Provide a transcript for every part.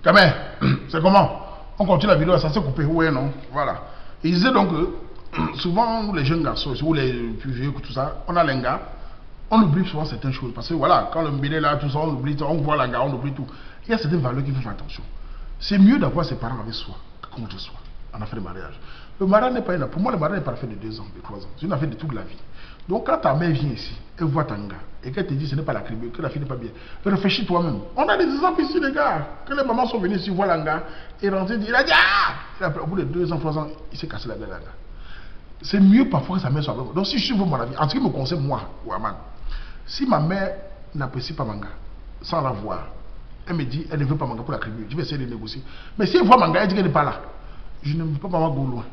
Quand même, c'est comment? On continue la vidéo, ça s'est coupé, ouais, non? Voilà. Et il disait donc que souvent, les jeunes garçons, ou les plus vieux, tout ça, on a les gars, on oublie souvent certaines choses. Parce que voilà, quand le mbélé là, tout ça, on oublie, on voit la gars, on oublie tout. Il y a certaines valeurs qu'il faut faire attention. C'est mieux d'avoir ses parents avec soi que contre soi en affaire de mariage. Le mariage n'est pas une. Pour moi, le mariage n'est pas fait de 2 ans, de 3 ans. C'est une affaire de toute la vie. Donc, quand ta mère vient ici, elle voit ta gars, et qu'elle te dit que ce n'est pas la tribu, que la fille n'est pas bien, réfléchis toi-même. On a des exemples ici, les gars. Que les mamans sont venues ici, voient la gars, et rentrent, il a dit ah. Au bout de 2 ans, 3 ans, il s'est cassé la gueule, la gars. C'est mieux parfois que sa mère soit avec moi. Donc, si je veux mon avis, en ce qui me concerne, moi, Ouaman, si ma mère n'apprécie pas Manga, sans la voir, elle me dit, elle ne veut pas Manga pour la tribu, je vais essayer de négocier. Mais si elle voit Manga, elle dit qu'elle n'est pas là. Je ne veux pas Maman go loin.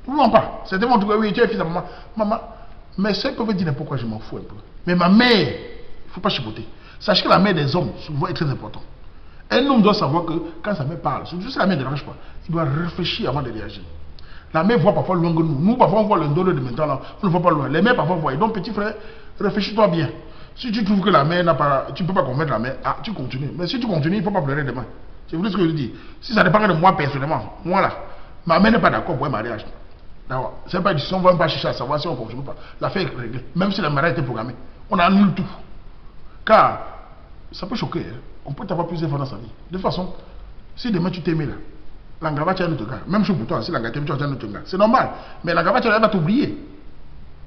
Ou pas. C'est mon truc, oui, tu es fils de maman. Maman, mais ça, ils peuvent dire n'importe quoi, je m'en fous un peu. Mais ma mère, il ne faut pas chipoter. Sachez que la mère des hommes, souvent, est très importante. Un homme doit savoir que quand sa mère parle, surtout si la mère ne dérange pas, il doit réfléchir avant de réagir. La mère voit parfois loin que nous. Nous, parfois, on voit le dos de maintenant, là, on ne voit pas loin. Les mères, parfois, voient. Donc, petit frère, réfléchis-toi bien. Si tu trouves que la mère n'a pas. Tu ne peux pas convaincre la mère, tu continues. Mais si tu continues, il ne faut pas pleurer demain. C'est vous ce que je dis. Si ça dépend de moi personnellement, moi là, ma mère n'est pas d'accord pour un mariage. C'est pas une décision, on ne va pas chercher à savoir si on continue ou pas. L'affaire est réglée. Même si le mariage était programmé, on annule tout. Car ça peut choquer. Hein. On peut avoir plusieurs fois dans sa vie. De toute façon, si demain tu t'aimes là, l'angava tu as un autre gars. Même chose pour toi, si l'angava tu as un autre gars. C'est normal. Mais l'angava elle va t'oublier.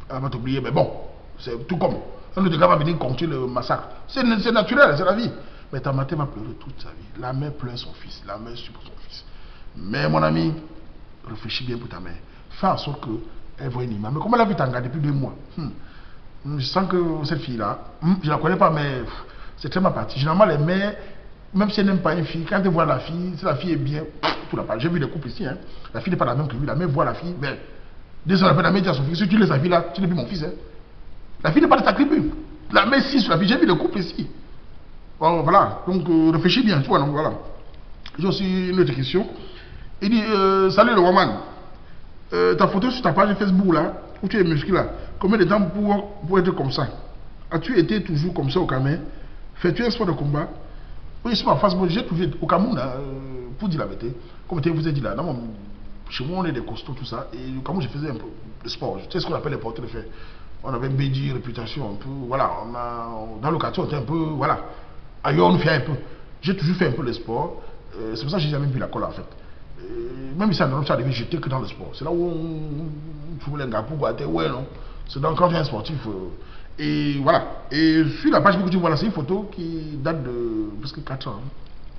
Elle va t'oublier, mais bon, c'est tout comme. Un autre gars va venir continuer le massacre. C'est naturel, c'est la vie. Mais ta mère va pleurer toute sa vie. La mère pleure son fils, la mère supporte son fils. Mais mon ami, réfléchis bien pour ta mère. Fais en sorte qu'elle voit une image. Mais comme elle a vu Tanga depuis 2 mois, je sens que cette fille-là, je ne la connais pas, mais c'est très mal parti. Généralement, les mères, même si elles n'aiment pas une fille, quand elles voient la fille, si la fille est bien, tout la part. J'ai vu des couples ici, hein. La fille n'est pas la même que lui. La mère voit la fille, mais dès la mère dit à son fils, si tu laisses la fille là, tu n'es plus mon fils. Hein. La fille n'est pas de ta tribu. La mère si sur la fille, j'ai vu des couples ici. Bon, voilà, donc réfléchis bien, tu vois, donc voilà. J'ai aussi une autre question. Il dit, salut le woman. Ta photo sur ta page Facebook là, où tu es musclé là, combien de temps pour être comme ça? As-tu été toujours comme ça au Cameroun? Fais-tu un sport de combat? Oui, c'est ma face, j'ai toujours été au Cameroun, pour dire la vérité, comme je vous ai dit là, chez moi on est des costauds, tout ça, et au Cameroun je faisais un peu de sport, tu sais ce qu'on appelle les porteurs de fer. On avait BD, réputation, un peu, voilà, dans le quartier on était un peu, voilà, ailleurs on nous fait un peu. J'ai toujours fait un peu de sport, c'est pour ça que j'ai jamais vu la colle en fait. Même si en Europe ça devait j'étais que dans le sport. C'est là où on trouve les gars pour boiter, ouais non. C'est donc quand tu es un sportif. Et voilà. Et sur la page que tu vois là, c'est une photo qui date de presque 4 ans.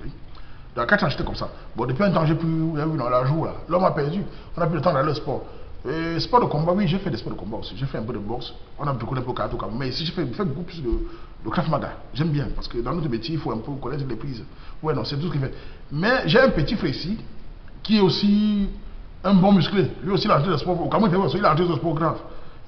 Oui. Dans 4 ans j'étais comme ça. Bon depuis un temps j'ai plus dans la joue là. L'homme a perdu. On n'a plus le temps d'aller au sport. Sport de combat, oui j'ai fait des sports de combat aussi. J'ai fait un peu de boxe. On a beaucoup de karaté. Mais ici j'ai fait beaucoup plus de Krav Maga. J'aime bien parce que dans notre métier il faut un peu connaître les prises. Ouais non c'est tout ce qu'il fait. Mais j'ai un petit frère ici qui est aussi un bon musclé. Lui aussi, il a entré de sport. Au Cameroun, il a entré de sport grave.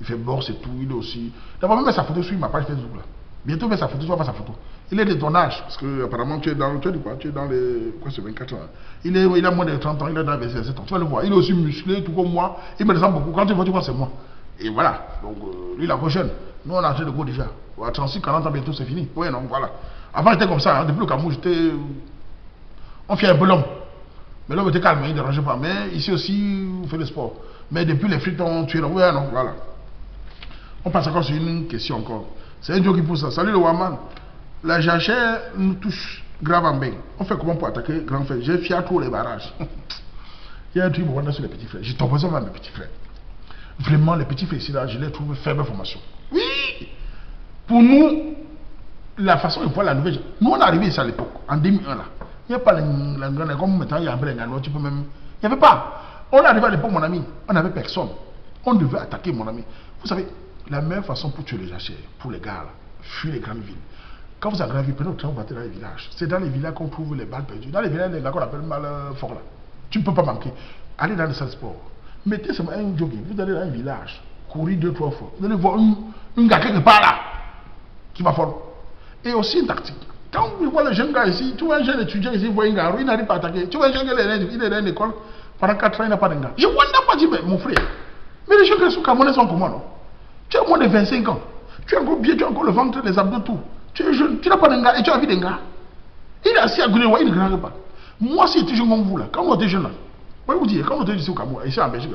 Il fait boxe et tout. Il est aussi. D'abord, même sa photo sur ma page Facebook. Là. Bientôt, met sa photo, tu vas voir sa photo. Il est de ton âge. Parce que, apparemment, tu es dans les. Quoi, c'est 24 ans. Il a moins de 30 ans. Il est dans les 27 ans. Tu vas le voir. Il est aussi musclé, tout comme moi. Il me ressemble beaucoup. Quand tu vois, c'est moi. Et voilà. Donc, lui, il est jeune. Nous, on a entré de go déjà. À 36, 40 ans, bientôt, c'est fini. Oui, non, voilà. Avant, j'étais comme ça. Hein. Depuis le Cameroun, j'étais. On fait un peu l'homme. Mais l'homme était calme, il ne dérangeait pas. Mais ici aussi, on fait le sport. Mais depuis les frites ont tué. Oui, non, voilà. On passe encore sur une question encore. C'est un joke qui pousse ça. Salut le Waman. La jachère nous touche grave en bain. On fait comment pour attaquer grand frère? J'ai fier trop les barrages. Il y a un truc sur les petits frères. J'ai tombé sur mes petits frères. Vraiment, les petits frères ici, là, je les trouve faible formation. Oui! Pour nous, la façon de voir la nouvelle. Nous, on est arrivé ici à l'époque, en 2001 là. Il n'y a pas la grande comme maintenant, il y a un peu tu peux même. Il n'y avait pas. On est arrivé à l'époque, mon ami, on n'avait personne. On devait attaquer, mon ami. Vous savez, la meilleure façon pour tuer les jachères, pour les gars, là, fuir les grandes villes. Quand vous avez grandi, prenez le train, vous partez dans les villages. C'est dans les villages qu'on trouve les balles perdues. Dans les villages, les gars qu'on appelle mal fort là. Tu ne peux pas manquer. Allez dans le salle sport. Mettez seulement un jogging. Vous allez dans un village, courir 2-3 fois. Vous allez voir une gars quelque part là, qui va fort. Et aussi une tactique. Quand vous voyez le jeune gars ici, tu vois un jeune étudiant ici, il voit un gars, il n'arrive pas à attaquer. Tu vois un jeune gars, il est dans une école, pendant 4 ans, il n'a pas de gars. Je ne vois pas dire, mais mon frère, mais les jeunes gars sont Camerounais sont comment non? Tu as moins de 25 ans, tu as encore bien, tu as encore le ventre, les abdos, tout. Tu es jeune, tu n'as pas de gars et tu as vu des gars. Il est assis à Gouné, il ne regarde pas. Moi, si j'étais jeune comme vous, là, quand on était jeune, là, je vais vous dire, quand on était ici au Cameroun, ici en Belgique,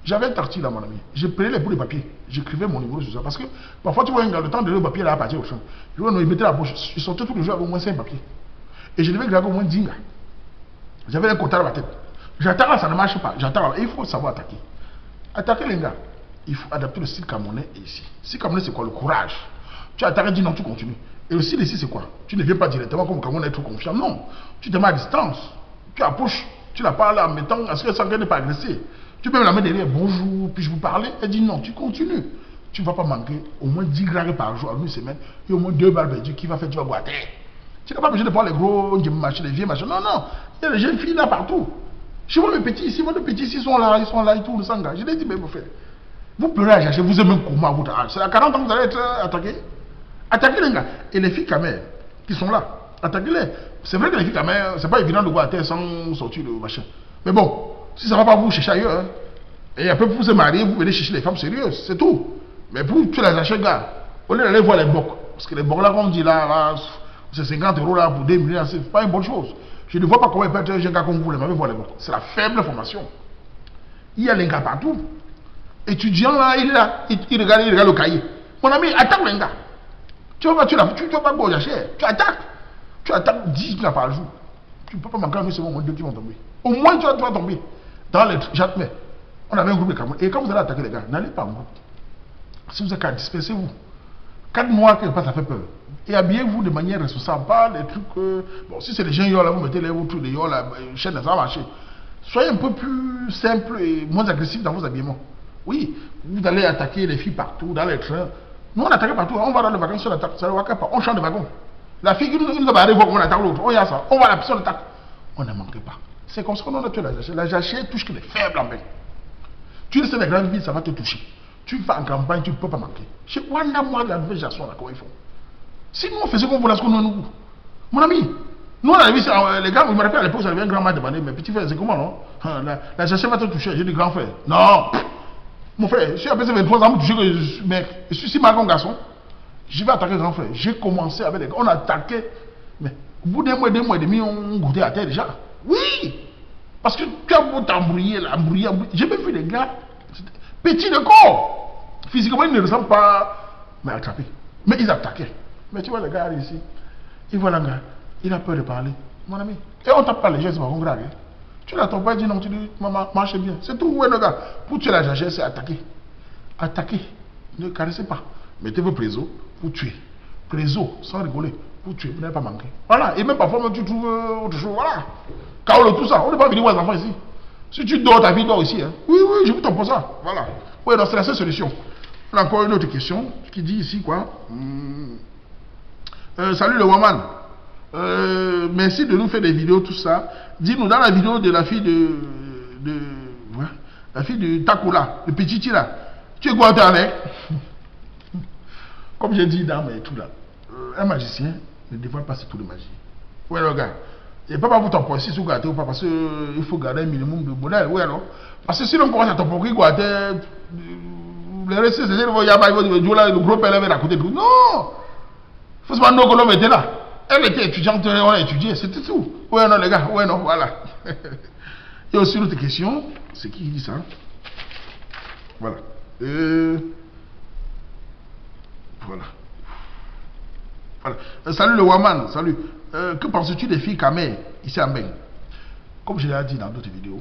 j'avais un tartine là, mon ami. Je prenais les bouts de papier, j'écrivais mon numéro sur ça. Parce que parfois, tu vois, le temps de le papier là à partir au champ. Je vois, il mettait la poche. Je sortais tous les jours avec au moins 5 papiers. Et je devais graver au moins 10 gars. J'avais un quota dans ma tête. J'attaque là, ça ne marche pas. J'attaque là, il faut savoir attaquer. Attaquer les gars, il faut adapter le style camerounais ici. Le style camerounais, c'est quoi? Le courage. Tu attaques et dis non, tu continues. Et le style ici, c'est quoi? Tu ne viens pas directement comme au Cameroun être trop confiant. Non. Tu te mets à distance. Tu approches. Tu la parles en mettant à ce que ça ne pas agresser. Tu peux me la mettre derrière, bonjour, puis je vous parler. Elle dit non, tu continues. Tu ne vas pas manquer au moins 10 grammes par jour en une semaine et au moins 2 balles perdues. Qui va faire? Tu vas boiter. Tu n'as pas besoin de prendre les gros machins, les vieux machins. Non, non. Il y a des jeunes filles là partout. Je vois les petits ici, les petits ici sont là, ils tournent sans gars. Je les dis, mais vous faites. Vous pleurez à chercher, vous aimez comment à votre âge. C'est à 40 ans que vous allez être attaqué. Attaquez les gars. Et les filles quand même, qui sont là, attaquez-les. C'est vrai que les filles quand même, c'est pas évident de voir à terre sans sortir le machin. Mais bon, si ça ne va pas, vous chercher ailleurs. Hein. Et après, pour se marier, vous venez chercher les femmes sérieuses, c'est tout. Mais pour tuer les achats, gars, au lieu d'aller voir les bocs, parce que les bocs là, comme on dit là c'est 50 € là pour 2 millions, c'est pas une bonne chose. Je ne vois pas comment il peut être un jeune gars comme vous, mais voir les bocs. C'est la faible formation. Il y a les gars partout. Étudiant là, il est là, il regarde le cahier. Mon ami, attaque les gars. Tu vas pas boire cher. Tu attaques 10 gars par jour. Tu ne peux pas manquer un seconde, au moins 2 qui vont tomber. Au moins tu vas tomber. Dans les jamais. On avait un groupe de Cameroun. Et quand vous allez attaquer les gars, n'allez pas en groupe. Si vous êtes 4, dispersez-vous. 4 mois, quelque part, ça fait peur. Et habillez-vous de manière responsable. Pas des trucs. Bon, si c'est les gens là, vous mettez les trucs, les là, chaîne, ça va marcher. Soyez un peu plus simple et moins agressif dans vos habillements. Oui, vous allez attaquer les filles partout, dans les trains. Nous, on attaque partout. On va dans les vacances, on attaque. Ça ne va pas. On change de wagon. La fille, il va arriver, on attaque l'autre. On y a ça. On va à la piscine, on attaque. On ne manque pas. C'est comme ça qu'on a tué la jachère. La jachère touche que les faibles en bain. Tu sais, les grandes villes, ça va te toucher. Tu vas en campagne, tu ne peux pas manquer. Chez Wanda, moi, la nouvelle génération, là, comment ils font? Si nous, on faisait comme vous, là, ce qu'on nous. Mon ami, nous, on a vu, les gars, vous me rappelez à l'époque, j'avais un grand mal demandé, mais petit frère, c'est comment, non? La jachère va te toucher. J'ai dit, grand frère. Non! Mon frère, je suis à 23 ans, mais je suis si mal comme garçon. Je vais attaquer grand frère. J'ai commencé avec les gars. On a attaqué. Mais au bout d'un mois et demi, on goûtait à terre déjà. Oui! Parce que tu as beau t'embrouiller, embrouiller. J'ai même vu des gars petits de corps. Physiquement, ils ne ressemblent pas. Mais attrapés. Mais ils attaquaient. Mais tu vois, le gars ici, il voit le gars. Il a peur de parler. Mon ami. Et on tape pas les gens, c'est pas grave. Hein. Tu l'attends pas, dis non, tu dis, maman, marche bien. C'est tout, ouais, le gars. Pour tuer la jachère, c'est attaquer. Attaquer. Ne caressez pas. Mettez vos présos pour tuer. Présos, sans rigoler, pour tuer. Vous n'avez pas manqué. Voilà. Et même parfois, tu trouves autre chose. Voilà. Kaolo, tout ça. On n'est pas venu voir les enfants ici. Si tu dors, ta vie dort ici. Hein. Oui, oui, je vous t'en pose ça. Voilà. Oui, donc c'est la seule solution. On a encore une autre question qui dit ici quoi. Salut le woman. Merci de nous faire des vidéos, tout ça. Dis-nous dans la vidéo de la fille la fille de Takula, le petit là. Tu es quoi avec? Comme j'ai dit dans mes tout là, un magicien ne dévoile pas ses tours de magie. Ouais, le gars. Et pas vous t'empoisser sur gâteau, parce qu'il faut garder un minimum de bonheur. Ouais, non? Parce que si on commence à t'empoisser, le reste, c'est le gros père à côté de nous. Non! Il faut se demander que l'homme était là. Elle était étudiante, on a étudié, c'était tout. Ouais, non, les gars, ouais, non, voilà. Il y a aussi une autre question. C'est qui dit ça? Voilà. Voilà. Voilà. Salut le Waman, salut. Que penses-tu des filles camées ici en Beng? Comme je l'ai dit dans d'autres vidéos,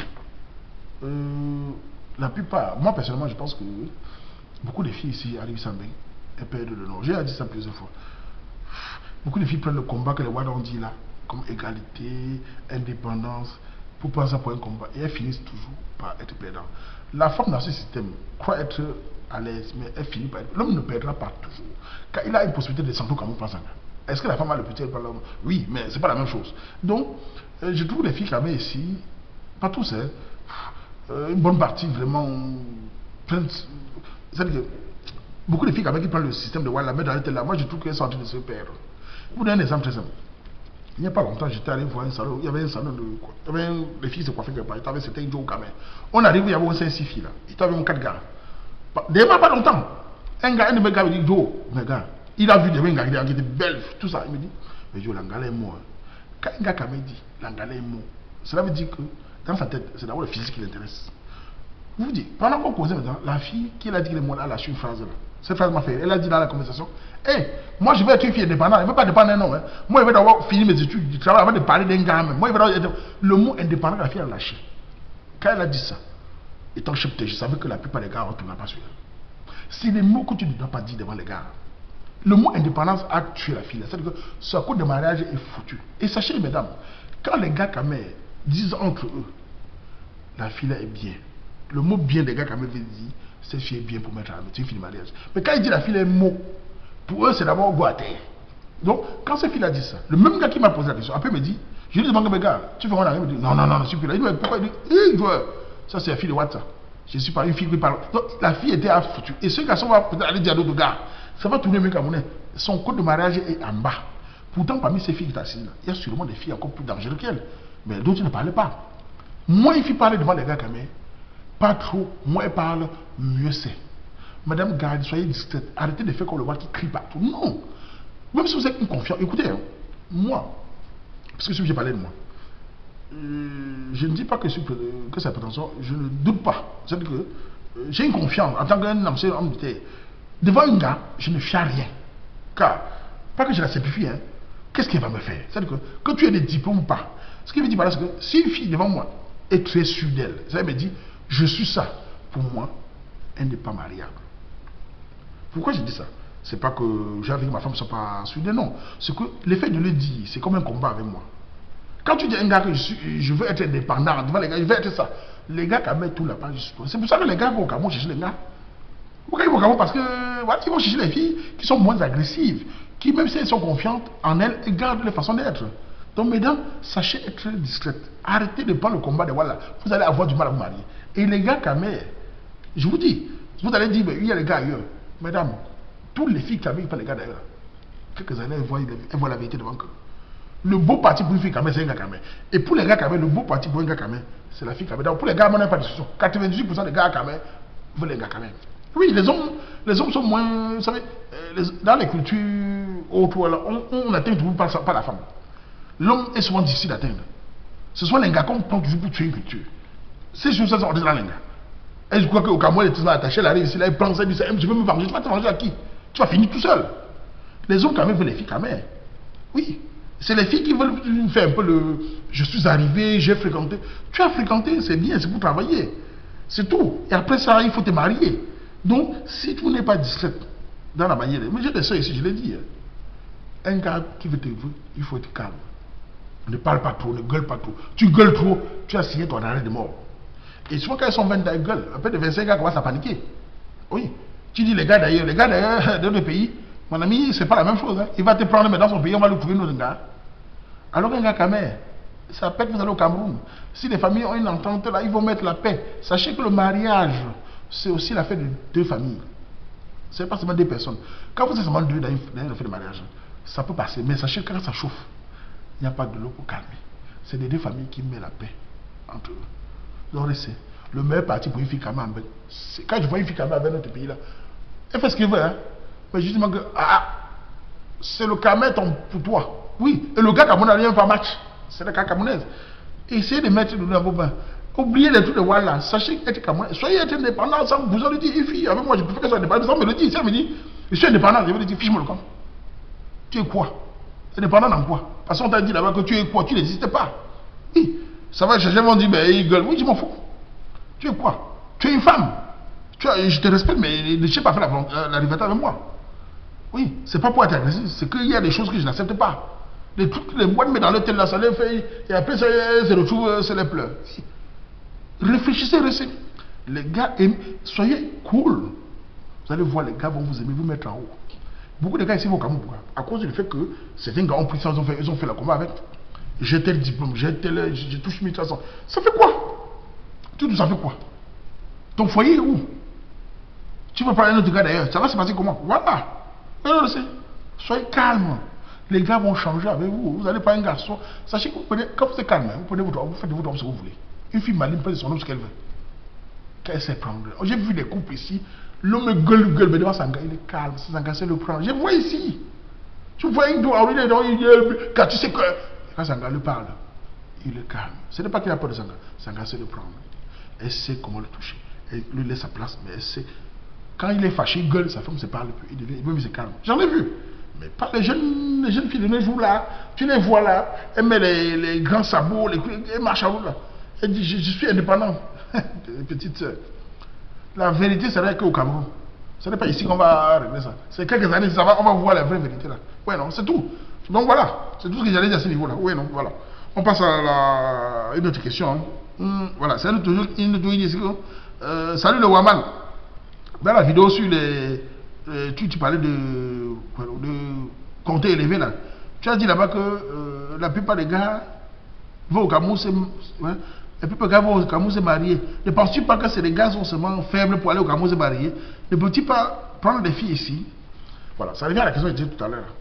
la plupart, moi personnellement, je pense que beaucoup de filles ici arrivent ici en Beng et perdent le nom. J'ai dit ça plusieurs fois. Beaucoup de filles prennent le combat que les Wada ont dit là, comme égalité, indépendance, pour prendre ça pour un combat. Et elles finissent toujours par être perdantes. La femme dans ce système croit être à l'aise, mais elle finit par être. L'homme ne perdra pas toujours. Car il a une possibilité de s'entendre comme on pense. Est-ce que la femme a le petit par l'homme? Oui, mais c'est pas la même chose. Donc, je trouve les filles quand même ici, pas tous, hein, une bonne partie vraiment. C'est-à-dire que beaucoup de filles quand même qui prennent le système de Wada, la mettent dans le là. Moi, je trouve qu'elles sont en train de se perdre. Vous donner un exemple très simple. Il n'y a pas longtemps, j'étais allé voir un salon. Il y avait un salon de quoi? Il y avait les filles se coiffaient quelque part. C'était un Joe quand même. On arrive, il y avait 5-6 filles là. Il y avait 4 gars. Déjà pas longtemps. Un gars, un de mes gars me dit Joe, mes gars, il a vu des gars qui étaient belles, tout ça. Il me dit, mais Joe, la gars est moi. Quand un gars quand même dit, l'anglais est mot, cela veut dire que dans sa tête, c'est d'abord le physique qui l'intéresse. Vous dites, pendant qu'on causait maintenant, la fille qui a dit les mots là, elle a su une phrase là. Cette phrase m'a fait, elle a dit dans la conversation, hé, moi je vais être une fille indépendante, elle ne veut pas dépendre d'un homme. Hein. Moi je vais d'abord finir mes études, du travail avant de parler d'un gars même. Moi je vais d'abord... Le mot indépendant, la fille a lâché. Quand elle a dit ça, étant chepté, je savais que la plupart des gars ne retournent pas sur elle. C'est des mots que tu ne dois pas dire devant les gars. Le mot indépendance a tué la fille. C'est-à-dire que ce coup de mariage est foutu. Et sachez, mesdames, quand les gars quand même disent entre eux, la fille est bien. Le mot bien des gars quand même veut dire, cette fille est bien pour mettre à la maison, c'est une fille de mariage. Mais quand il dit la fille est mot, pour eux c'est d'abord go à terre. Donc, quand cette fille a dit ça, le même gars qui m'a posé la question, après me dit, je lui demande, mais gars, tu fais quoi là? Il me dit, non, je suis plus là. Il me dit, pourquoi? Il dit, ça c'est la fille de WhatsApp. Je suis pas une fille qui parle. Donc, la fille était à foutu. Et ce garçon va peut-être aller dire à d'autres gars, ça va tourner mieux Camerounais. Son code de mariage est en bas. Pourtant, parmi ces filles qui sont assises là, il y a sûrement des filles encore plus dangereuses qu'elles. Mais d'autres ne parlaient pas. Moins une fille parle devant les gars quand même, pas trop, moins elle parle, mieux c'est. Madame Garde, soyez discrète. Arrêtez de faire comme le roi qui crie partout. Non. Même si vous êtes confiant, écoutez, hein, moi, parce que si j'ai parlé de moi, je ne dis pas que c'est la prétention, je ne doute pas. C'est-à-dire que j'ai une confiance en tant qu'un homme devant un gars, je ne fais rien. Car, pas que je la simplifie, hein, qu'est-ce qu'elle va me faire? C'est-à-dire que tu aies des diplômes ou pas. Ce qui veut dire par là, c'est que si une fille devant moi est très sûre d'elle, ça me dit, je suis ça. Pour moi, elle n'est pas mariable. Pourquoi je dis ça? C'est pas que j'ai envie que ma femme ne soit pas sûre d'elle, non. C'est que l'effet de le dire, c'est comme un combat avec moi. Quand tu dis à un gars que je veux être indépendant, devant les gars, je veux être ça. Les gars, quand même, tout là-bas, c'est pour ça que les gars vont au Cameroun chercher les gars. Pourquoi ils vont au Cameroun? Parce que, voilà, ils vont chercher les filles qui sont moins agressives, qui, même si elles sont confiantes en elles, gardent leur façon d'être. Donc, mesdames, sachez être discrètes. Arrêtez de prendre le combat de voilà. Vous allez avoir du mal à vous marier. Et les gars, quand même, je vous dis, vous allez dire, mais il y a les gars ailleurs. Mesdames, toutes les filles qui avaient pas les gars d'ailleurs, quelques années, elles voient la vérité devant eux. Le beau parti pour une fille, c'est un gars quand même. Et pour les gars quand même, le beau parti pour un gars quand même, c'est la fille quand même. Donc pour les gars, on n'a pas de discussion. 98% des gars quand même veulent les gars quand même. Oui, les hommes sont moins, vous savez, dans les cultures autres, on n'atteint toujours pas la femme. L'homme est souvent difficile à atteindre. Ce sont les gars qu'on prend toujours pour tuer une culture. Ces choses-là sont dans les gars. Et je crois qu'au Cameroun, elle est attachée, elle arrive ici, là, elle prend ça, elle dit, je veux me venger, tu vas te venger à qui? Tu vas finir tout seul. Les hommes quand même veulent les filles quand même. Oui. C'est les filles qui veulent faire un peu le... Je suis arrivé, j'ai fréquenté. Tu as fréquenté, c'est bien, c'est pour travailler. C'est tout. Et après ça, il faut te marier. Donc, si tu n'es pas discrète dans la manière... Mais j'ai des soeurs ici, je l'ai dit. Un gars qui veut te voir, il faut être calme. Ne parle pas trop, ne gueule pas trop. Tu gueules trop, tu as signé ton arrêt de mort. Et souvent quand ils sont 20 ans, ils gueulent. Après de 25 gars commencent à paniquer. Oui. Tu dis les gars d'ailleurs dans le pays, mon ami, c'est pas la même chose. Hein. Il va te prendre, mais dans son pays, on va lui trouver nos gars. Alors qu'un gars quand même, ça pète, vous allez au Cameroun. Si les familles ont une entente là, ils vont mettre la paix. Sachez que le mariage, c'est aussi l'affaire de deux familles. Ce n'est pas seulement deux personnes. Quand vous êtes seulement deux dans une affaire de mariage, ça peut passer. Mais sachez que quand ça chauffe, il n'y a pas de l'eau pour calmer. C'est les deux familles qui mettent la paix entre eux. Donc c'est le meilleur parti pour une fille quand même. Quand je vois une fille quand même avec notre pays là, elle fait ce qu'elle veut. Hein. Mais justement que, c'est le Cameroun pour toi. Oui, et le gars camerounais vient faire match. C'est le gars camerounais. Essayez de mettre le dans vos bains. Oubliez les trucs de voilà. Sachez être camerounais. Soyez indépendant sans vous en dire une fille. Avec moi, je préfère qu'elle soit indépendante. Sans me le dire. Si elle me dit, je suis indépendant, je vais lui dire, fiche-moi le camp. Tu es quoi? Indépendant dans quoi? Parce qu'on t'a dit là-bas que tu es quoi? Tu n'existais pas. Oui. Ça va chercher, on dit, mais il gueule. Oui, je m'en fous. Tu es quoi? Tu es une femme. Je te respecte, mais ne cherche pas faire la rivalité avec moi. Oui, c'est pas pour être agressif, c'est qu'il y a des choses que je n'accepte pas. Les trucs, les boîtes, mais dans le tel là, ça les fait, et après ça se retrouve, c'est les pleurs. Réfléchissez, les gars, soyez cool. Vous allez voir, les gars vont vous aimer, vous mettre en haut. Beaucoup de gars ici vont au Cameroun, à cause du fait que certains gars ont pris ça, ils ont fait la combat avec. J'ai tel diplôme, j'ai touché 1300. Ça fait quoi? Tout ça fait quoi? Ton foyer est où? Tu veux parler à un autre gars d'ailleurs, ça va se passer comment? Voilà. Soyez calme. Les gars vont changer avec vous. Vous allez pas un garçon. Sachez que quand vous êtes calme, vous prenez votre homme, vous faites de votre homme ce que vous voulez. Une fille maligne peut son homme ce qu'elle veut. Qu'elle sait prendre. J'ai vu des couples ici. L'homme gueule, mais devant son gars, il est calme. Son gars, c'est le prendre. Je vois ici. Tu vois une doigt, quand tu sais que Quand Sanga lui parle, il le calme. Ce n'est pas qu'il a peur de Sanga. Sanga sait le prendre. Elle sait comment le toucher. Elle lui laisse sa place, mais elle sait. Quand il est fâché, il gueule, sa femme ne se parle plus. Il se calme. J'en ai vu. Mais pas les jeunes filles de nos jours là. Tu les vois là. Elle met les grands sabots, elle marche à l'eau là. Elle dit je suis indépendant. Petite soeur. La vérité serait qu'au Cameroun. Ce n'est pas ici qu'on va régler ça. C'est quelques années, on va voir la vraie vérité là. Ouais, non, c'est tout. Donc voilà, c'est tout ce que j'allais dire à ce niveau-là. Oui, non, voilà. On passe à une autre question. Voilà, c'est une autre question. Salut le Waman. Dans la vidéo sur tu parlais de compter élevé là. Tu as dit là-bas que la plupart des gars vont au Cameroun, la plupart des gars vont au Cameroun se marier. Ne penses-tu pas que ces gars sont seulement faibles pour aller au Cameroun se marier? Ne peux-tu pas prendre des filles ici? Voilà, ça revient à la question que j'ai dit tout à l'heure.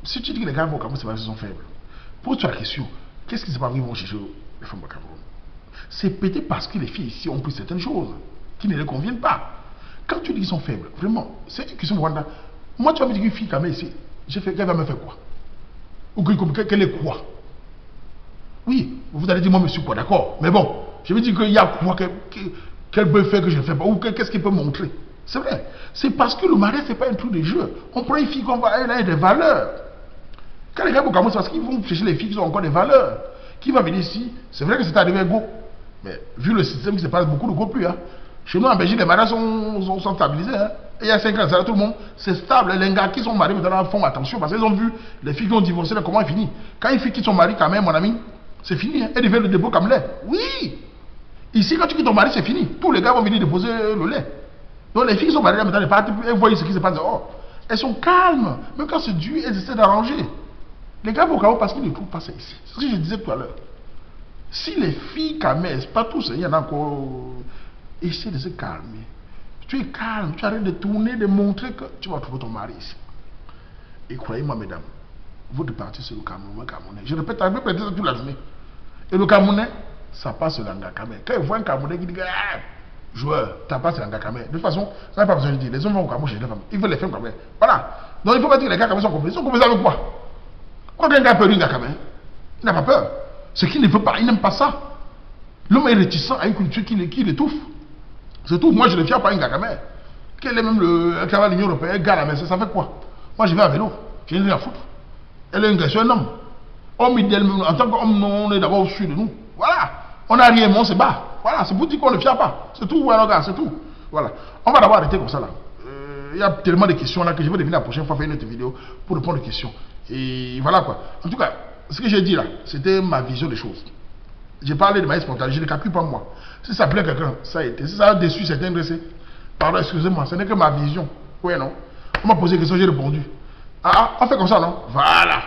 Si tu dis que les gars vont au Cameroun se marier, ils sont faibles, pose-toi la question, qu'est-ce qui se passe quand ils vont chercher les femmes au Cameroun? C'est peut-être parce que les filles ici ont pris certaines choses qui ne les conviennent pas. Quand tu dis qu'ils sont faibles, vraiment, c'est une question de Rwanda. Moi, tu vas me dire qu'une fille quand même ici, qu'elle va me faire quoi? Ou qu'elle est quoi? Oui, vous allez dire, moi, monsieur, quoi, d'accord. Mais bon, je veux dire qu'il y a quoi qu'elle peut faire que je ne fais pas, ou qu'est-ce qu'elle peut montrer. C'est vrai. C'est parce que le mariage, ce n'est pas un truc de jeu. On prend une fille qu'on va, elle a des valeurs. Quand les gars vont commencer, c'est parce qu'ils vont chercher les filles qui ont encore des valeurs. Qui va venir ici? C'est vrai que c'est arrivé à Go. Mais vu le système qui se passe, beaucoup de Go plus. Hein. Chez nous, en Belgique, les mariages sont stabilisés. Hein. Et il y a 5 ans, ça, tout le monde, c'est stable. Les gars qui sont mariés maintenant font attention parce qu'ils ont vu les filles qui ont divorcé, comment ils finissent. Quand une fille qui sont mariées, quand même, mon ami, c'est fini. Hein. Elle devient le dépôt comme lait. Oui. Ici, quand tu quittes ton mari, c'est fini. Tous les gars vont venir déposer le lait. Donc les filles qui sont mariées maintenant, elles voient ce qui se passe dehors. Elles sont calmes. Même quand c'est dur, elles essaient d'arranger. Les gars vont au Cameroun parce qu'ils ne trouvent pas ça ici. C'est ce que je disais tout à l'heure. Si les filles calment, pas tous, il y en a encore. Essaie de se calmer. Tu es calme, tu arrêtes de tourner, de montrer que tu vas trouver ton mari ici. Et croyez-moi, mesdames, votre parti c'est le Cameroun, Camerounais. Je répète ça toute la journée. Et le Camerounais, ça passe le Ngakame. Quand ils voient un Camerounais qui dit ah, joueur, ça passe le Ngakame. De toute façon, ça n'a pas besoin de dire. Les hommes vont au Cameroun chez les femmes. Ils veulent les femmes Camerounais. Voilà. Donc il ne faut pas dire que les gars Camerounais sont complices. Ils sont complices avec quoi? Quand un gars peut dire Ngakame, il n'a pas peur. Ce qu'il ne veut pas, il n'aime pas ça. L'homme est réticent à une culture qui l'étouffe. C'est tout. Moi, je ne fière pas à une Ngakame. Quel est même le travail de l'Union européenne? Un gars là, mais ça fait quoi? Moi, je vais à vélo. Je n'ai rien à foutre. Elle est une question, un homme. Homme idéal, en tant qu'homme, on est d'abord au-dessus de nous. Voilà. On n'a rien, mais on se bat. Voilà, c'est pour dire qu'on ne fière pas. C'est tout, voilà, gars, c'est tout. Voilà. On va d'abord arrêter comme ça là. Il y a tellement de questions là que je vais devenir la prochaine fois faire une autre vidéo pour répondre aux questions. Et voilà quoi. En tout cas, ce que j'ai dit là, c'était ma vision des choses. J'ai parlé de ma spontanée, je ne calcule pas moi. Si ça plaît quelqu'un, ça a été. Si ça a déçu certains dressés, pardon, excusez-moi, ce n'est que ma vision. Oui, non. On m'a posé des questions, j'ai répondu. Ah, on fait comme ça, non? Voilà.